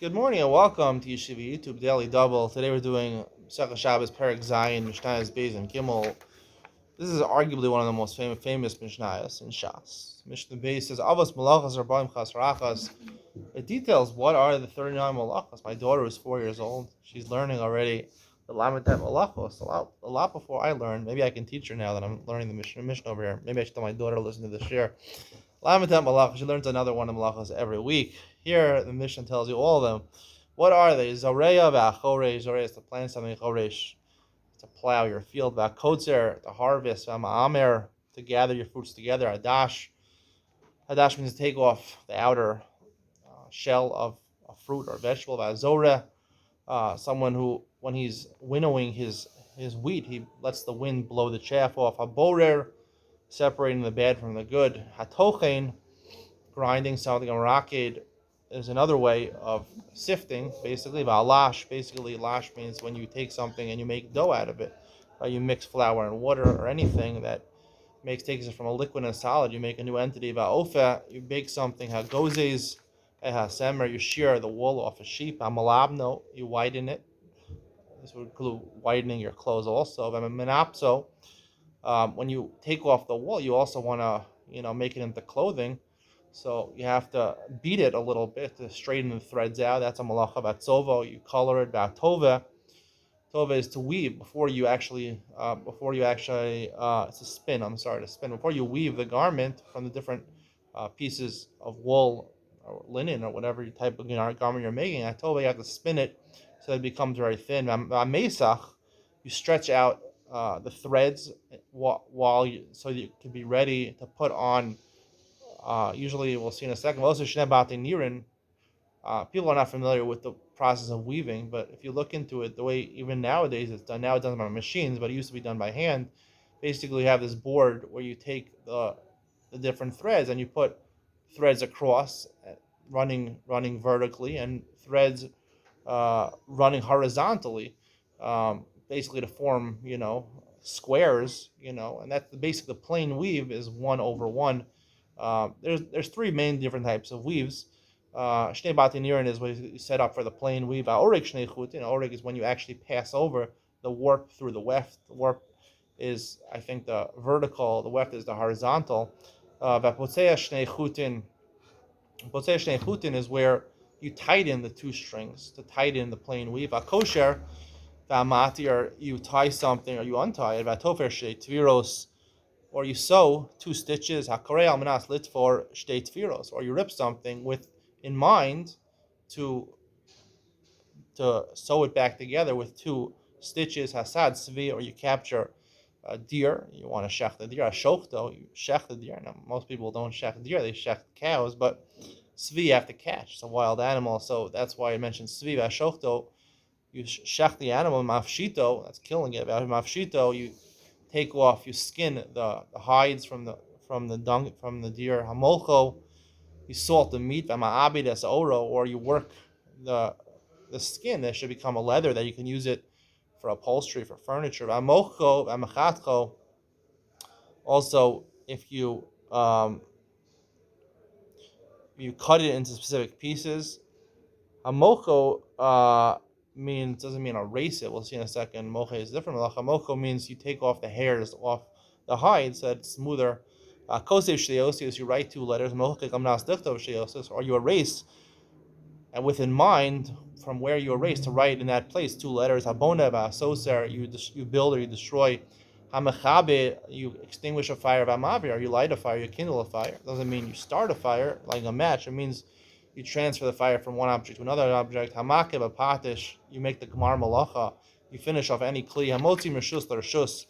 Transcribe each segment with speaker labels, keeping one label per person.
Speaker 1: Good morning and welcome to Yeshiva YouTube Daily Double. Today we're doing Shabbos Perek Zayin, Mishnayos Beis and Gimel. This is arguably one of the most famous Mishnayos in Shas. Mishnah Beis says, Avos Malachas Arbaim Chas Rachas. It details what are the 39 Malachas. My daughter is 4 years old. She's learning already the Lamitet Malachos. A lot before I learned. Maybe I can teach her now that I'm learning the Mishnah over here. Maybe I should tell my daughter to listen to this year. Lamitet Malachos. She learns another one of Malachos every week. Here, the Mishnah tells you all of them. What are they? Zoreya v'achoresh. Zoreya is to plant something. Choresh to plow your field. V'akotzer to harvest. V'ma'amer to gather your fruits together. Hadash. Hadash means to take off the outer shell of a fruit or vegetable. V'azoreh. Someone who, when he's winnowing his wheat, he lets the wind blow the chaff off. Haborer, separating the bad from the good. Hatochen, grinding something. Rakid is another way of sifting, basically. Lash, basically, lash means when you take something and you make dough out of it. You mix flour and water or anything that takes it from a liquid and a solid. You make a new entity. Ofa, you bake something. Hagozes, semer, you shear the wool off a sheep. Malabno, you whiten it. This would include whitening your clothes also. Menapso, when you take off the wool, you also want to make it into clothing. So you have to beat it a little bit to straighten the threads out. That's a malacha. Batzovo, you color it. Batova, tova is to weave before you actually it's a spin. I'm sorry, to spin before you weave the garment from the different pieces of wool or linen or whatever type of garment you're making. Atova, you have to spin it so it becomes very thin. Mesach, you stretch out the threads so you can be ready to put on. Usually, we'll see in a second. Also, nirin. People are not familiar with the process of weaving, but if you look into it, the way even nowadays it's done, now it's done by machines, but it used to be done by hand. Basically, you have this board where you take the different threads and you put threads across, running vertically, and threads running horizontally, basically to form squares, and that's basically the plain weave is 1/1. There's three main different types of weaves. Shnei batinirin is what is set up for the plain weave. Orig shnei chutin. Orig is when you actually pass over the warp through the weft. The warp is, I think, the vertical. The weft is the horizontal. Potzei shnei chutin. Potzei shnei chutin is where you tighten the two strings to tighten the plain weave. Kosher, v'amati, or you tie something or you untie it. V'atofer shnei tviros, or you sew two stitches. Hakorei almanas litfor shtei tviros, or you rip something with in mind to sew it back together with two stitches. Hasad svi, or you capture a deer. You want to shech the deer. Shochto, you shech the deer. Now, most people don't shech deer; they shech cows. But svi you have to catch. It's a wild animal, so that's why I mentioned svi. Shochto, you shech the animal. Mafshito, that's killing it. Mafshito, you take off, you skin the hides from the deer. Hamolcho, you salt the meat. V'ma'abid es oro, or you work the skin that should become a leather that you can use it for upholstery, for furniture. V'amocho, v'amachatcho. Also, if you cut it into specific pieces. Hamocho doesn't mean erase it. We'll see in a second. Moche is different. Mocho means you take off the hairs off the hide so that it's smoother. Kosev shleosis, you write two letters. Or you erase, and with in mind from where you erase to write in that place two letters. Habona v'asoser, you build or you destroy. Hamechabe, you extinguish a fire. V'amavir, or you light a fire, you kindle a fire. It doesn't mean you start a fire like a match. It means you transfer the fire from one object to another object. Hamakev apatish, you make the gemar malacha. You finish off any kli. Hamotzi reshus l'reshus.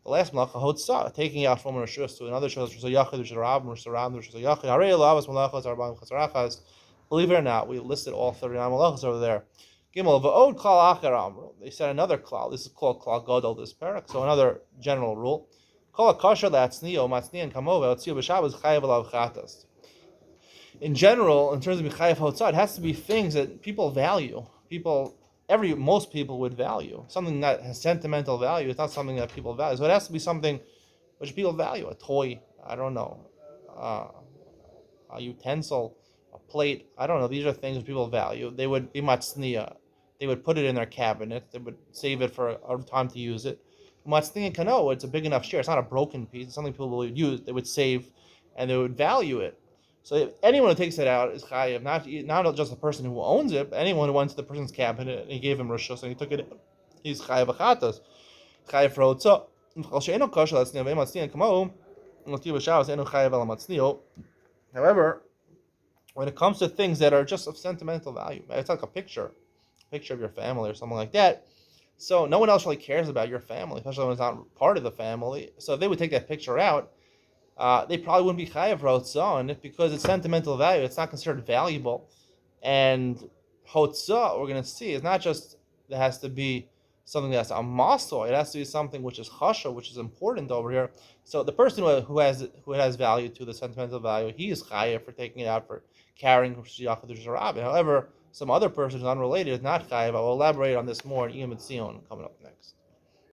Speaker 1: The last malacha hotza, taking out from a reshus to another reshus. Reshus yachid, reshus rab, reshus rab, reshus yachid. Harei lavas malachas arba'im chasarachas. Believe it or not, we listed all 39 malachas over there. Gimel v'od klal acher amru. They said another klal. This is called klal gadol, this parak. So another general rule. Kol akasher la'atznio matzni and kamova otziu b'shabbos chayav alav chatas. In general, in terms of Mechayev Hotzah, it has to be things that people value. Most people would value. Something that has sentimental value. It's not something that people value. So it has to be something which people value. A toy, I don't know, a utensil, a plate. I don't know. These are things that people value. They would be matzniya. They would put it in their cabinet. They would save it for a time to use it. Matzniya kano, it's a big enough share. It's not a broken piece. It's something people would use. They would save, and they would value it. So if anyone who takes it out is chayiv, not just the person who owns it, but anyone who went to the person's cabinet and he gave him rishus and he took it, he's chayiv achatas, chayiv for hotzah. However, when it comes to things that are just of sentimental value, it's like a picture of your family or something like that. So no one else really cares about your family, especially when it's not part of the family. So if they would take that picture out, they probably wouldn't be chayav hotzah on it because it's sentimental value. It's not considered valuable. And hotzah, we're going to see, is not just it has to be something that's a muscle. It has to be something which is chasha, which is important over here. So the person who has value to the sentimental value, he is chayav for taking it out, for carrying shiyach to Rabbi. However, some other person who's unrelated is not chayav. I will elaborate on this more in Iyam Tzion coming up next.